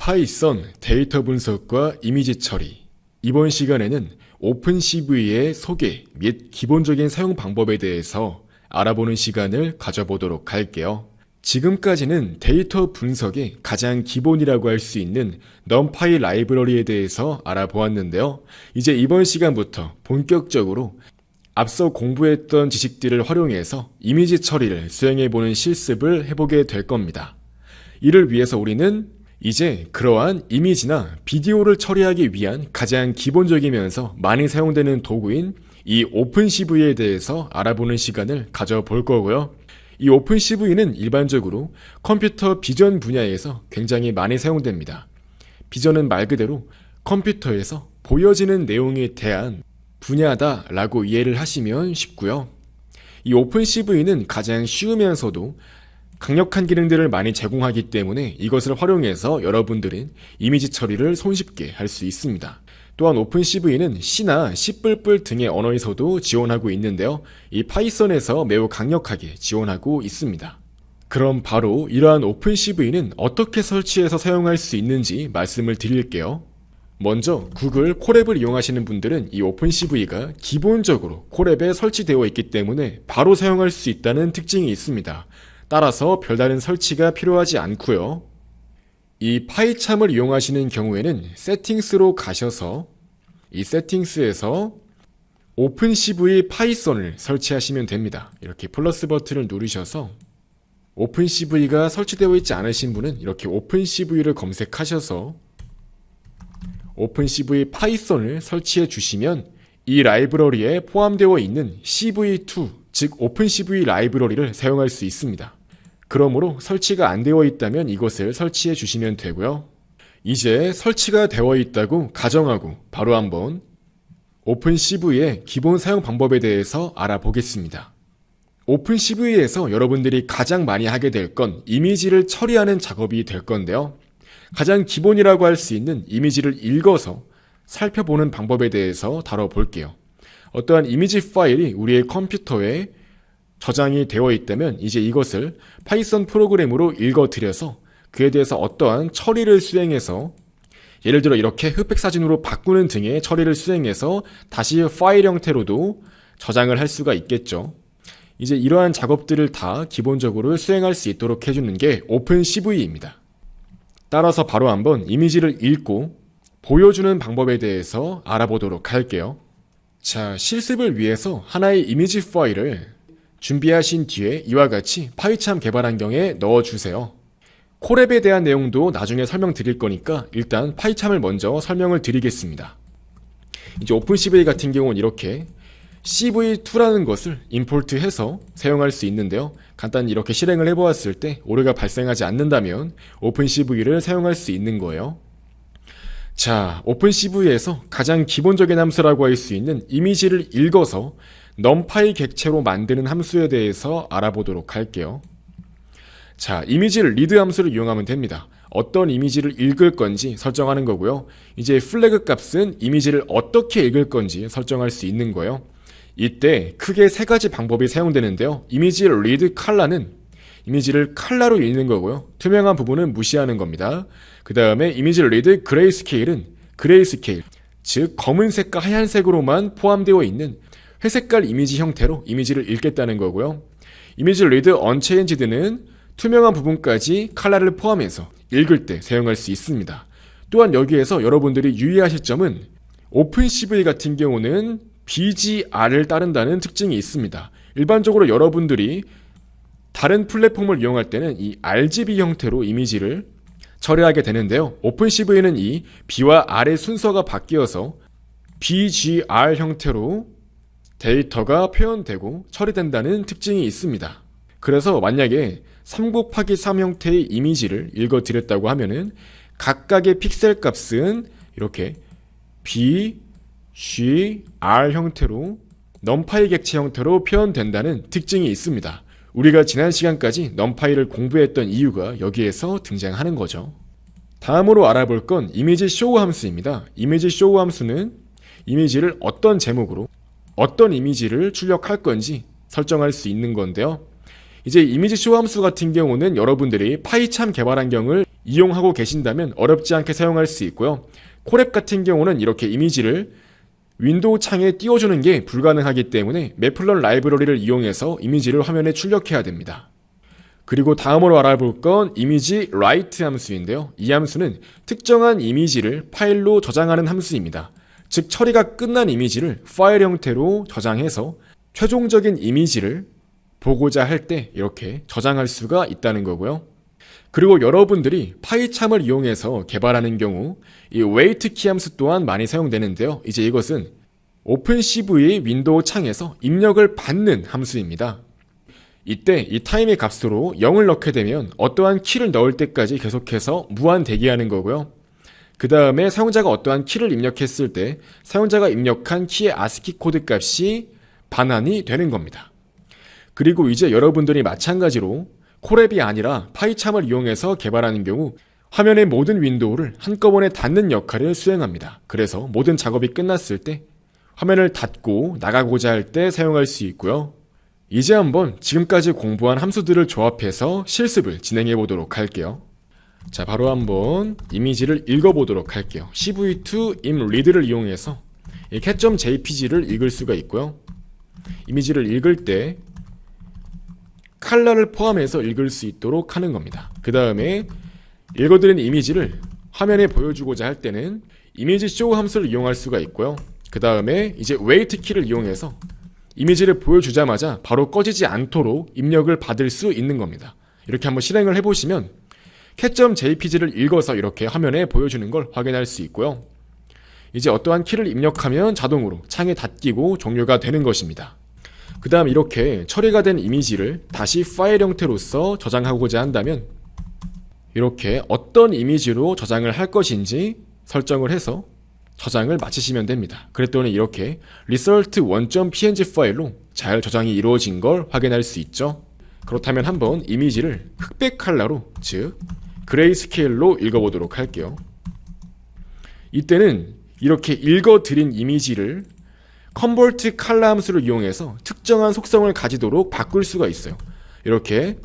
파이썬 데이터 분석과 이미지 처리. 이번 시간에는 오픈CV의 소개 및 기본적인 사용 방법에 대해서 알아보는 시간을 가져보도록 할게요. 지금까지는 데이터 분석의 가장 기본이라고 할 수 있는 numpy 라이브러리에 대해서 알아보았는데요. 이제 이번 시간부터 본격적으로 앞서 공부했던 지식들을 활용해서 이미지 처리를 수행해보는 실습을 해보게 될 겁니다. 이를 위해서 우리는 이제 그러한 이미지나 비디오를 처리하기 위한 가장 기본적이면서 많이 사용되는 도구인 이 오픈CV에 대해서 알아보는 시간을 가져볼 거고요. 이 오픈CV는 일반적으로 컴퓨터 비전 분야에서 굉장히 많이 사용됩니다. 비전은 말 그대로 컴퓨터에서 보여지는 내용에 대한 분야다라고 이해를 하시면 쉽고요. 이 오픈CV는 가장 쉬우면서도 강력한 기능들을 많이 제공하기 때문에 이것을 활용해서 여러분들은 이미지 처리를 손쉽게 할 수 있습니다. 또한 오픈CV는 C나 C++ 등의 언어에서도 지원하고 있는데요. 이 파이썬에서 매우 강력하게 지원하고 있습니다. 그럼 바로 이러한 오픈CV는 어떻게 설치해서 사용할 수 있는지 말씀을 드릴게요. 먼저 구글 콜앱을 이용하시는 분들은 이 오픈CV가 기본적으로 콜앱에 설치되어 있기 때문에 바로 사용할 수 있다는 특징이 있습니다. 따라서 별다른 설치가 필요하지 않고요. 이 파이참을 이용하시는 경우에는 세팅스로 가셔서 이 세팅스에서 오픈CV 파이썬을 설치하시면 됩니다. 이렇게 플러스 버튼을 누르셔서 오픈CV가 설치되어 있지 않으신 분은 이렇게 오픈CV를 검색하셔서 오픈CV 파이썬을 설치해 주시면 이 라이브러리에 포함되어 있는 CV2, 즉 오픈CV 라이브러리를 사용할 수 있습니다. 그러므로 설치가 안 되어 있다면 이것을 설치해 주시면 되고요. 이제 설치가 되어 있다고 가정하고 바로 한번 오픈CV의 기본 사용 방법에 대해서 알아보겠습니다. 오픈CV에서 여러분들이 가장 많이 하게 될 건 이미지를 처리하는 작업이 될 건데요. 가장 기본이라고 할 수 있는 이미지를 읽어서 살펴보는 방법에 대해서 다뤄볼게요. 어떠한 이미지 파일이 우리의 컴퓨터에 저장이 되어 있다면 이제 이것을 파이썬 프로그램으로 읽어들여서 그에 대해서 어떠한 처리를 수행해서 예를 들어 이렇게 흑백 사진으로 바꾸는 등의 처리를 수행해서 다시 파일 형태로도 저장을 할 수가 있겠죠. 이제 이러한 작업들을 다 기본적으로 수행할 수 있도록 해주는 게 오픈CV입니다. 따라서 바로 한번 이미지를 읽고 보여주는 방법에 대해서 알아보도록 할게요. 자, 실습을 위해서 하나의 이미지 파일을 준비하신 뒤에 이와 같이 파이참 개발 환경에 넣어주세요. 콜앱에 대한 내용도 나중에 설명드릴 거니까 일단 파이참을 먼저 설명을 드리겠습니다. 이제 오픈CV 같은 경우는 이렇게 CV2라는 것을 임포트해서 사용할 수 있는데요. 간단히 이렇게 실행을 해보았을 때 오류가 발생하지 않는다면 오픈CV를 사용할 수 있는 거예요. 자, 오픈CV에서 가장 기본적인 함수라고 할 수 있는 이미지를 읽어서 numpy 객체로 만드는 함수에 대해서 알아보도록 할게요. 자, 이미지를 read 함수를 이용하면 됩니다. 어떤 이미지를 읽을 건지 설정하는 거고요. 이제 플래그 값은 이미지를 어떻게 읽을 건지 설정할 수 있는 거예요. 이때 크게 세 가지 방법이 사용되는데요. 이미지 read color는 이미지를 컬러로 읽는 거고요. 투명한 부분은 무시하는 겁니다. 그 다음에 이미지 read grayscale은 그레이스케일, 즉 검은색과 하얀색으로만 포함되어 있는 회색깔 이미지 형태로 이미지를 읽겠다는 거고요. 이미지 read unchanged는 투명한 부분까지 컬러를 포함해서 읽을 때 사용할 수 있습니다. 또한 여기에서 여러분들이 유의하실 점은 오픈CV 같은 경우는 BGR을 따른다는 특징이 있습니다. 일반적으로 여러분들이 다른 플랫폼을 이용할 때는 이 RGB 형태로 이미지를 처리하게 되는데요. 오픈CV는 이 B와 R의 순서가 바뀌어서 BGR 형태로 데이터가 표현되고 처리된다는 특징이 있습니다. 그래서 만약에 3곱하기3 형태의 이미지를 읽어드렸다고 하면은 각각의 픽셀 값은 이렇게 BGR 형태로 numpy 객체 형태로 표현된다는 특징이 있습니다. 우리가 지난 시간까지 numpy를 공부했던 이유가 여기에서 등장하는 거죠. 다음으로 알아볼 건 이미지 show 함수입니다. 이미지 show 함수는 이미지를 어떤 제목으로 어떤 이미지를 출력할 건지 설정할 수 있는 건데요. 이제 이미지 쇼 함수 같은 경우는 여러분들이 파이참 개발 환경을 이용하고 계신다면 어렵지 않게 사용할 수 있고요. 콜앱 같은 경우는 이렇게 이미지를 윈도우 창에 띄워주는 게 불가능하기 때문에 매플런 라이브러리를 이용해서 이미지를 화면에 출력해야 됩니다. 그리고 다음으로 알아볼 건 이미지 write 함수인데요. 이 함수는 특정한 이미지를 파일로 저장하는 함수입니다. 즉 처리가 끝난 이미지를 파일 형태로 저장해서 최종적인 이미지를 보고자 할 때 이렇게 저장할 수가 있다는 거고요. 그리고 여러분들이 파이참을 이용해서 개발하는 경우 이 wait 키 함수 또한 많이 사용되는데요. 이제 이것은 오픈CV 윈도우 창에서 입력을 받는 함수입니다. 이때 이 타임의 값으로 0을 넣게 되면 어떠한 키를 넣을 때까지 계속해서 무한 대기하는 거고요. 그 다음에 사용자가 어떠한 키를 입력했을 때 사용자가 입력한 키의 아스키 코드 값이 반환이 되는 겁니다. 그리고 이제 여러분들이 마찬가지로 콜앱이 아니라 파이참을 이용해서 개발하는 경우 화면의 모든 윈도우를 한꺼번에 닫는 역할을 수행합니다. 그래서 모든 작업이 끝났을 때 화면을 닫고 나가고자 할 때 사용할 수 있고요. 이제 한번 지금까지 공부한 함수들을 조합해서 실습을 진행해 보도록 할게요. 자, 바로 한번 이미지를 읽어보도록 할게요. cv2 imread를 이용해서 이 cat.jpg를 읽을 수가 있고요. 이미지를 읽을 때 컬러를 포함해서 읽을 수 있도록 하는 겁니다. 그 다음에 읽어드린 이미지를 화면에 보여주고자 할 때는 이미지 show 함수를 이용할 수가 있고요. 그 다음에 이제 wait 키를 이용해서 이미지를 보여주자마자 바로 꺼지지 않도록 입력을 받을 수 있는 겁니다. 이렇게 한번 실행을 해보시면 cat.jpg를 읽어서 이렇게 화면에 보여주는 걸 확인할 수 있고요. 이제 어떠한 키를 입력하면 자동으로 창이 닫히고 종료가 되는 것입니다. 그 다음 이렇게 처리가 된 이미지를 다시 파일 형태로서 저장하고자 한다면 이렇게 어떤 이미지로 저장을 할 것인지 설정을 해서 저장을 마치시면 됩니다. 그랬더니 이렇게 result1.png 파일로 잘 저장이 이루어진 걸 확인할 수 있죠. 그렇다면 한번 이미지를 흑백 컬러로, 즉 그레이스케일로 읽어보도록 할게요. 이때는 이렇게 읽어드린 이미지를 컨버트 컬러 함수를 이용해서 특정한 속성을 가지도록 바꿀 수가 있어요. 이렇게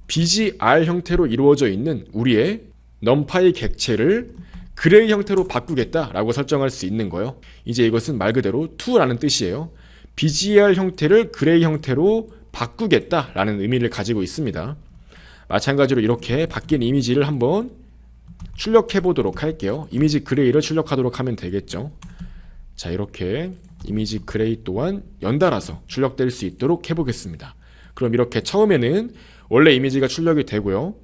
BGR 형태로 이루어져 있는 우리의 numPy 객체를 그레이 형태로 바꾸겠다라고 설정할 수 있는 거예요. 이제 이것은 말 그대로 to라는 뜻이에요. BGR 형태를 그레이 형태로 바꾸겠다라는 의미를 가지고 있습니다. 마찬가지로 이렇게 바뀐 이미지를 한번 출력해 보도록 할게요. 이미지 그레이를 출력하도록 하면 되겠죠. 자, 이렇게 이미지 그레이 또한 연달아서 출력될 수 있도록 해보겠습니다. 그럼 이렇게 처음에는 원래 이미지가 출력이 되고요.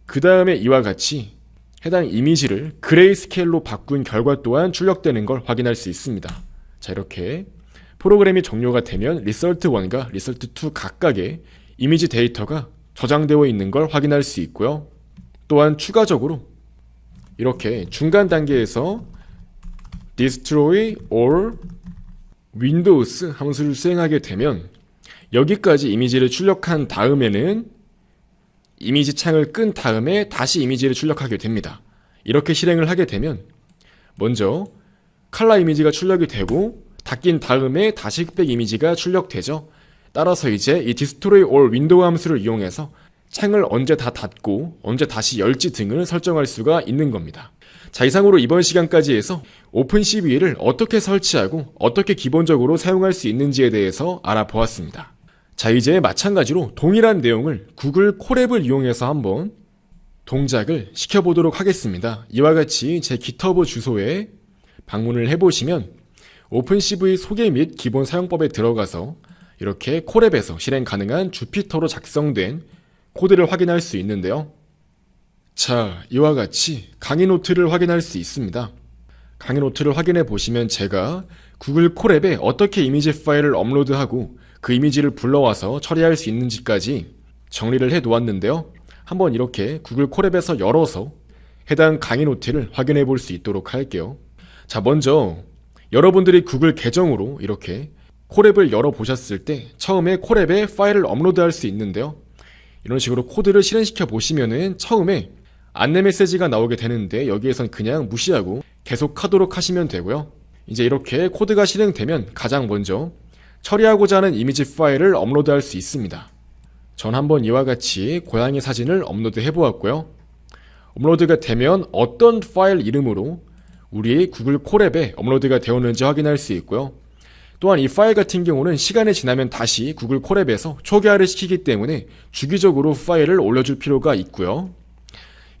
그 다음에 이와 같이 해당 이미지를 그레이 스케일로 바꾼 결과 또한 출력되는 걸 확인할 수 있습니다. 자, 이렇게 프로그램이 종료가 되면 result1과 result2 각각의 이미지 데이터가 저장되어 있는 걸 확인할 수 있고요. 또한 추가적으로 이렇게 중간 단계에서 destroy all windows 함수를 수행하게 되면 여기까지 이미지를 출력한 다음에는 이미지 창을 끈 다음에 다시 이미지를 출력하게 됩니다. 이렇게 실행을 하게 되면 먼저 컬러 이미지가 출력이 되고 닫긴 다음에 다시 흑백 이미지가 출력되죠. 따라서 이제 이 destroy all window 함수를 이용해서 창을 언제 다 닫고 언제 다시 열지 등을 설정할 수가 있는 겁니다. 자, 이상으로 이번 시간까지 해서 오픈CV를 어떻게 설치하고 어떻게 기본적으로 사용할 수 있는지에 대해서 알아보았습니다. 자, 이제 마찬가지로 동일한 내용을 구글 콜앱을 이용해서 한번 동작을 시켜보도록 하겠습니다. 이와 같이 제 GitHub 주소에 방문을 해보시면 오픈CV 소개 및 기본 사용법에 들어가서 이렇게 콜앱에서 실행 가능한 주피터로 작성된 코드를 확인할 수 있는데요. 자, 이와 같이 강의 노트를 확인할 수 있습니다. 강의 노트를 확인해 보시면 제가 구글 콜앱에 어떻게 이미지 파일을 업로드하고 그 이미지를 불러와서 처리할 수 있는지까지 정리를 해 놓았는데요. 한번 이렇게 구글 콜앱에서 열어서 해당 강의 노트를 확인해 볼 수 있도록 할게요. 자, 먼저 여러분들이 구글 계정으로 이렇게 콜앱을 열어 보셨을 때 처음에 콜앱에 파일을 업로드할 수 있는데요. 이런 식으로 코드를 실행시켜 보시면은 처음에 안내 메시지가 나오게 되는데 여기에선 그냥 무시하고 계속하도록 하시면 되고요. 이제 이렇게 코드가 실행되면 가장 먼저 처리하고자 하는 이미지 파일을 업로드할 수 있습니다. 전 한번 이와 같이 고양이 사진을 업로드 해보았고요. 업로드가 되면 어떤 파일 이름으로 우리 구글 콜앱에 업로드가 되었는지 확인할 수 있고요. 또한 이 파일 같은 경우는 시간이 지나면 다시 구글 콜앱에서 초기화를 시키기 때문에 주기적으로 파일을 올려줄 필요가 있고요.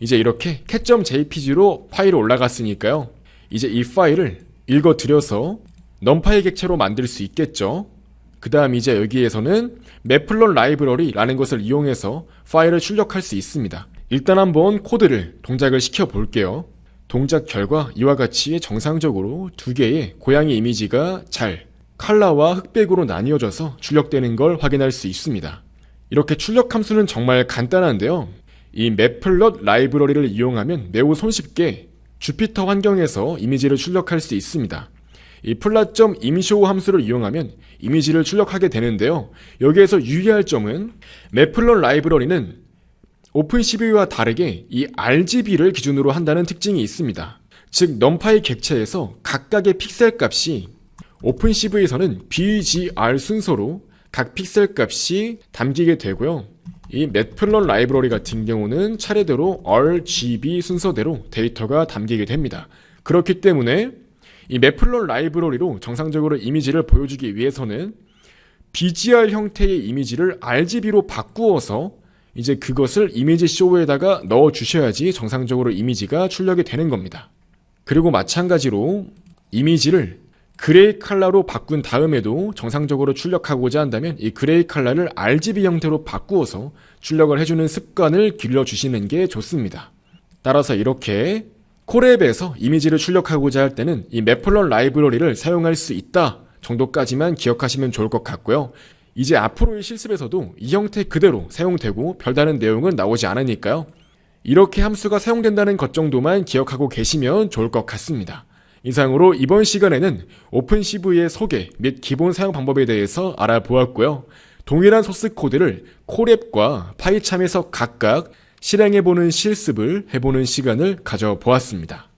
이제 이렇게 cat.jpg로 파일이 올라갔으니까요. 이제 이 파일을 읽어드려서 넘파이 객체로 만들 수 있겠죠. 그 다음 이제 여기에서는 매플런 라이브러리라는 것을 이용해서 파일을 출력할 수 있습니다. 일단 한번 코드를 동작을 시켜 볼게요. 동작 결과 이와 같이 정상적으로 두 개의 고양이 이미지가 잘 칼라와 흑백으로 나뉘어져서 출력되는 걸 확인할 수 있습니다. 이렇게 출력 함수는 정말 간단한데요. 이 매플럿 라이브러리를 이용하면 매우 손쉽게 주피터 환경에서 이미지를 출력할 수 있습니다. 이 플랫.imshow 함수를 이용하면 이미지를 출력하게 되는데요. 여기에서 유의할 점은 매플럿 라이브러리는 오픈CV와 다르게 이 RGB를 기준으로 한다는 특징이 있습니다. 즉 넘파이 객체에서 각각의 픽셀 값이 오픈CV에서는 BGR 순서로 각 픽셀 값이 담기게 되고요. 이 매플럿 라이브러리 같은 경우는 차례대로 RGB 순서대로 데이터가 담기게 됩니다. 그렇기 때문에 이 매플럿 라이브러리로 정상적으로 이미지를 보여주기 위해서는 BGR 형태의 이미지를 RGB로 바꾸어서 이제 그것을 이미지 쇼에다가 넣어 주셔야지 정상적으로 이미지가 출력이 되는 겁니다. 그리고 마찬가지로 이미지를 그레이 컬러로 바꾼 다음에도 정상적으로 출력하고자 한다면 이 그레이 컬러를 RGB 형태로 바꾸어서 출력을 해주는 습관을 길러주시는 게 좋습니다. 따라서 이렇게 콜앱에서 이미지를 출력하고자 할 때는 이 매플럿 라이브러리를 사용할 수 있다 정도까지만 기억하시면 좋을 것 같고요. 이제 앞으로의 실습에서도 이 형태 그대로 사용되고 별다른 내용은 나오지 않으니까요. 이렇게 함수가 사용된다는 것 정도만 기억하고 계시면 좋을 것 같습니다. 이상으로 이번 시간에는 오픈CV의 소개 및 기본 사용 방법에 대해서 알아보았고요. 동일한 소스 코드를 콜앱과 파이참에서 각각 실행해보는 실습을 해보는 시간을 가져보았습니다.